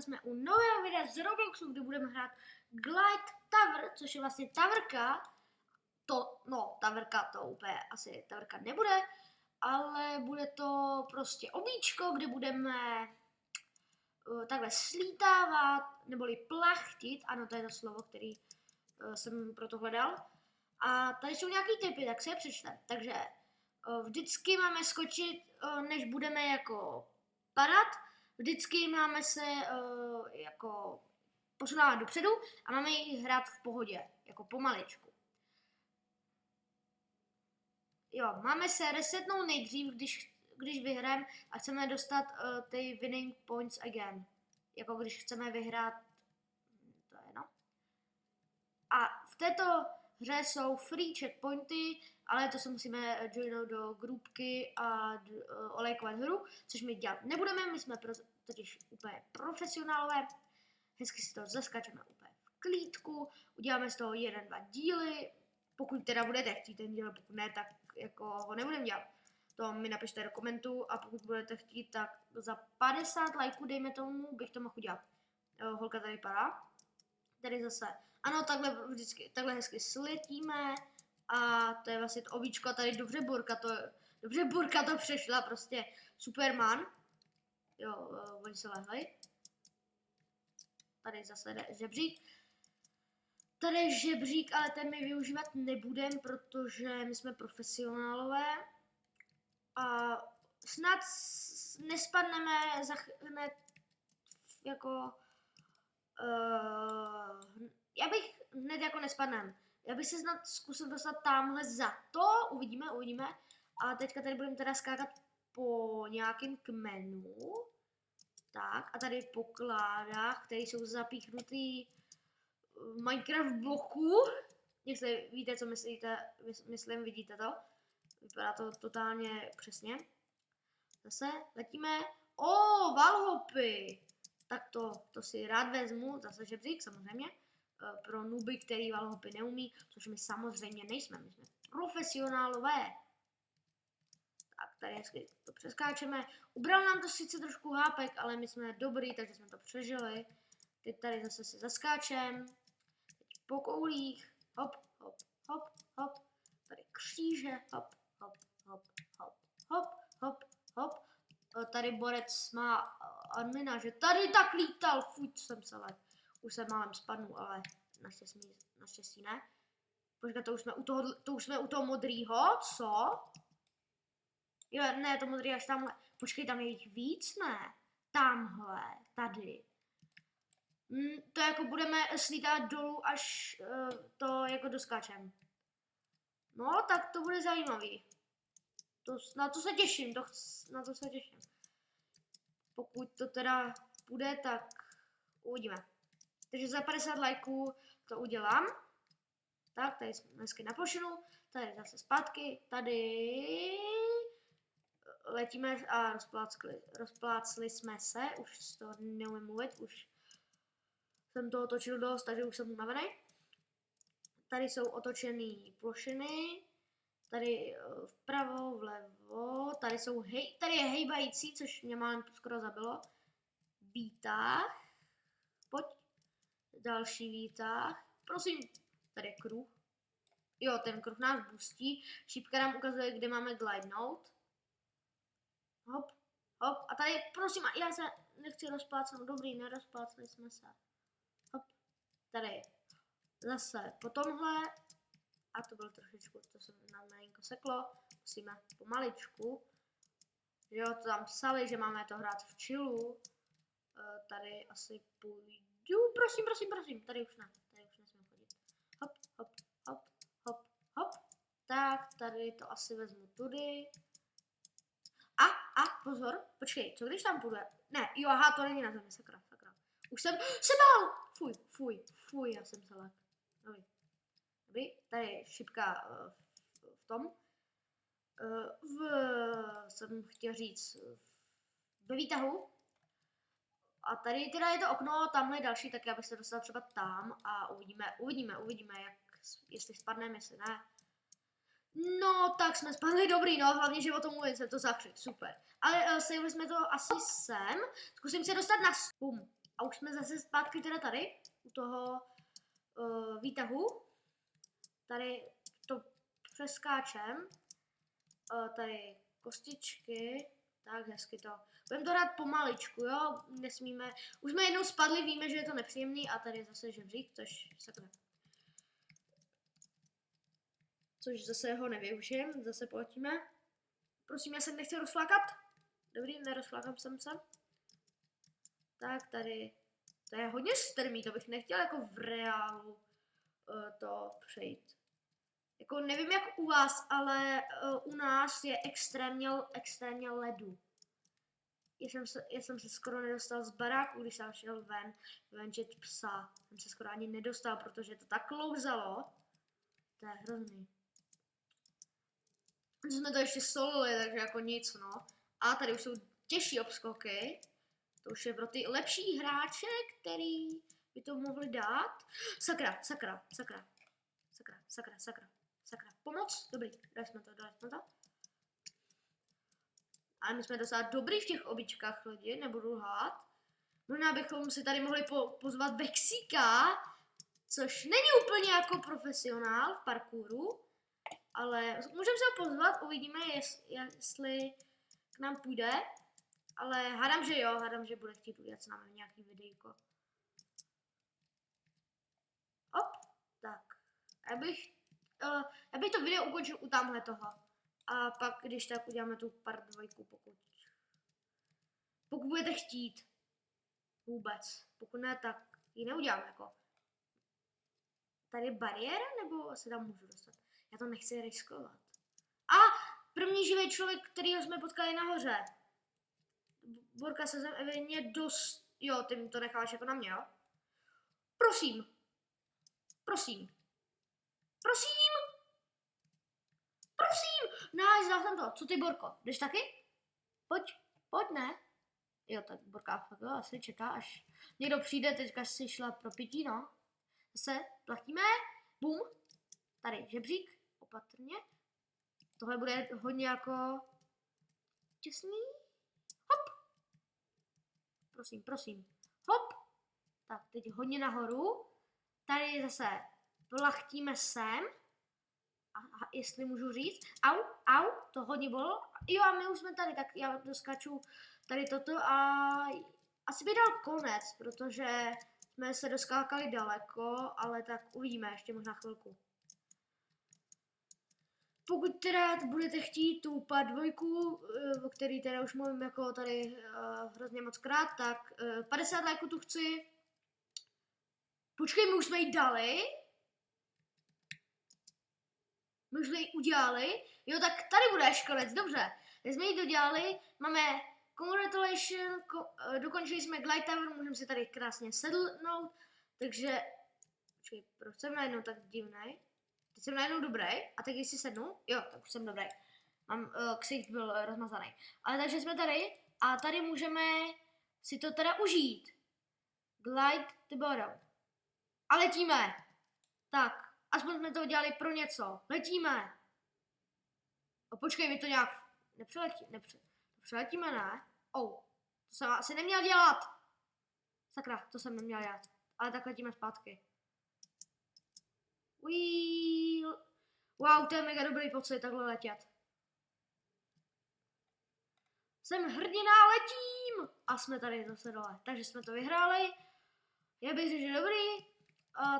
jsme u nového videa z Robloxu, kde budeme hrát Glide Tower, což je vlastně taverka. Taverka to úplně asi taverka nebude, ale bude to prostě obíčko, kde budeme takhle slítávat, neboli plachtit, ano, to je to slovo, který jsem proto hledal. A tady jsou nějaký typy, tak se je přečtem. Takže vždycky máme skočit, než budeme jako padat, vždycky máme se jako posunávat dopředu a máme ji hrát v pohodě, jako pomaličku. Jo, máme se resetnout nejdřív, když vyhrajeme a chceme dostat ty winning points again. Jako když chceme vyhrát, to je no. A v této hře jsou free checkpointy, ale to se musíme joinout do grupky a olejkovat hru, což my dělat nebudeme, my jsme totiž úplně profesionálové. Hezky si to zaskačeme úplně v klídku, uděláme z toho 1-2 díly, pokud teda budete chtít ten díl, pokud ne, tak jako ho nebudeme dělat. To mi napište do komentu a pokud budete chtít, tak za 50 lajků, dejme tomu, bych to mohl udělat. Holka tady padá. Tady zase, ano, takhle hezky sletíme a to je vlastně to ovíčko, tady dobře Burka to přešla, prostě Superman. Jo, oni se lehli. Tady zase žebřík. Tady je žebřík, ale ten my využívat nebudem, protože my jsme profesionálové. A snad nespadneme hned jako... já bych hned jako nespadnem. Já bych se snad zkusil dostat tamhle za to, uvidíme. A teďka tady budeme teda skákat po nějakém kmenu. Tak, a tady po kládách, které jsou zapíchnutý v Minecraft bloku. Jestli víte, co myslím, vidíte to. Vypadá to totálně přesně. Zase letíme. Valhopy! Tak to si rád vezmu, zase žebřík samozřejmě. Pro nuby, který valhopy neumí, což my samozřejmě nejsme, my jsme profesionálové. Tak tady hezky to přeskáčeme. Ubral nám to sice trošku hápek, ale my jsme dobrý, takže jsme to přežili. Teď tady zase se zaskáčem. Teď po koulích. Hop, hop, hop, hop. Tady kříže. Hop, hop, hop, hop, hop, hop, hop. Tady borec má admina, že tady tak lítal. Fuď jsem se let. Už jsem málem spadnu, ale naštěstí ne. Počkej, to už jsme u toho modrýho, co? Jo, ne, to modrý až tamhle. Počkej, tam je jich víc, ne? Tamhle, tady. To jako budeme slítat dolů, až to jako doskáčem. No, tak to bude zajímavý. Na to se těším, na to se těším. Pokud to teda půjde, tak uvidíme. Takže za 50 lajků to udělám. Tak, tady jsme hezky na plošinu. Tady zase zpátky. Tady letíme a rozplácli jsme se. Už to neumím mluvit, už jsem to otočil dost, takže už jsem unavený. Tady jsou otočený plošiny. Tady vpravo, vlevo, tady je hejbající, což mě málem skoro zabilo. Výtah, pojď, další výtah, prosím, tady je kruh. Jo, ten kruh nás boostí, šípka nám ukazuje, kde máme glidenout. Hop, hop, a tady, prosím, já se nechci rozplácnout, dobrý, nerozplácli jsme se. Hop, tady, zase po tomhle. A to bylo trošičku, to se nám malinko seklo, musíme pomaličku. Jo, to tam psali, že máme to hrát v chillu. Tady asi půjdu, prosím, tady už nesmím chodit. Hop, hop, hop, hop, hop. Tak, tady to asi vezmu tudy. Pozor, počkej, co když tam půjde? Ne, jo, aha, to není na zemi, sakra. Už jsem bál! Fuj, já jsem se lek. Tady je šipka v tom. Jsem chtěl říct ve výtahu. A tady teda je to okno, tamhle je další, tak já bych se dostal třeba tam a uvidíme, jestli spadneme, jestli ne. No, tak jsme spadli, dobrý, no, hlavně, že o tom mluvím, jsem to zakřik, super. Ale sejli jsme to asi sem, zkusím se dostat na bum. A už jsme zase zpátky teda tady, u toho výtahu. Tady to přeskáčem. Tady kostičky. Tak, hezky to. Budeme to dát pomaličku, jo? Nesmíme. Už jsme jednou spadli, víme, že je to nepříjemný a tady je zase žebřík, což zase ho nevyužijem, zase poletíme. Prosím, já se nechci rozflákat. Dobrý, nerozflákám jsem se. Tak, tady. To je hodně strmý, to bych nechtěl jako v reálu to přejít. Jako nevím jak u vás, ale u nás je extrémně ledu. Já jsem se skoro nedostal z baráku, když jsem šel venčit psa. Jsem se skoro ani nedostal, protože to tak klouzalo. To je hrozný. Jsme to ještě solili, takže jako nic, no. A tady už jsou těžší obskoky. To už je pro ty lepší hráče, který by to mohli dát. Sakra. Pomoc? Dobrý, dali jsme to. Ale my jsme docela dobrý v těch običkách lidi, nebudu lhát. Možná bychom si tady mohli pozvat Vexíka, což není úplně jako profesionál v parkouru, ale můžeme se ho pozvat, uvidíme, jestli k nám půjde. Ale hádám, že jo, že bude chtít udělat s námi nějaký videjko. Hop, tak. Já bych to video ukončil u tamhle toho. A pak, když tak uděláme tu part 2, pokud budete chtít. Vůbec. Pokud ne, tak ji neuděláme jako. Tady je bariéra, nebo se tam můžu dostat? Já to nechci riskovat. A první živý člověk, kterýho jsme potkali nahoře. Borka se evidentně dost... Jo, ty mi to necháš jako na mě, jo? Prosím. Nice, dal jsem to. Co ty, Borko? Jdeš taky? Pojď, ne? Jo, tak Borka fakt asi čeká, až někdo přijde, teďka si šla pro pití, no. Zase platíme. Bum. Tady žebřík, opatrně. Tohle bude hodně jako těsný. Hop. Prosím. Hop. Tak, teď hodně nahoru. Tady zase plachtíme sem. A jestli můžu říct. Au, to hodně bylo. Jo, a my už jsme tady, tak já doskaču tady toto a asi by dal konec, protože jsme se doskákali daleko, ale tak uvidíme ještě možná chvilku. Pokud teda budete chtít tu part 2, o který teda už mluvím jako tady hrozně moc krát, tak 50 lajků tu chci. Počkej, my už jsme ji dali. My už jsme ji udělali. Jo, tak tady bude až konec, dobře. My jsme ji dodělali, máme congratulation, dokončili jsme Glide Tower, můžeme si tady krásně sedlnout, takže, počkej, proč jsem najednou tak divnej? Teď jsem najednou dobrý, a teď když si sednu, jo, tak už jsem dobrý. Mám, ksicht byl rozmazaný. Ale takže jsme tady, a tady můžeme si to teda užít. Glide the bottom. A letíme. Tak, aspoň jsme to udělali pro něco. Letíme. A počkej, mi to nějak nepřeletíme, ne? To jsem asi neměl dělat. Sakra, to jsem neměl dělat. Ale tak letíme zpátky. Wow, to je mega dobrý pocit, takhle letět. Jsem hrdina, letím! A jsme tady zase dole. Takže jsme to vyhráli. Já bych řekl, že dobrý.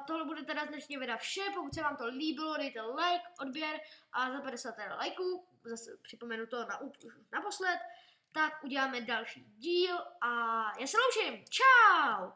Tohle bude teda z dnešního videa vše. Pokud se vám to líbilo, dejte like, odběr a za 50 lajků, zase připomenu to naposled, tak uděláme další díl a já se loučím. Čau!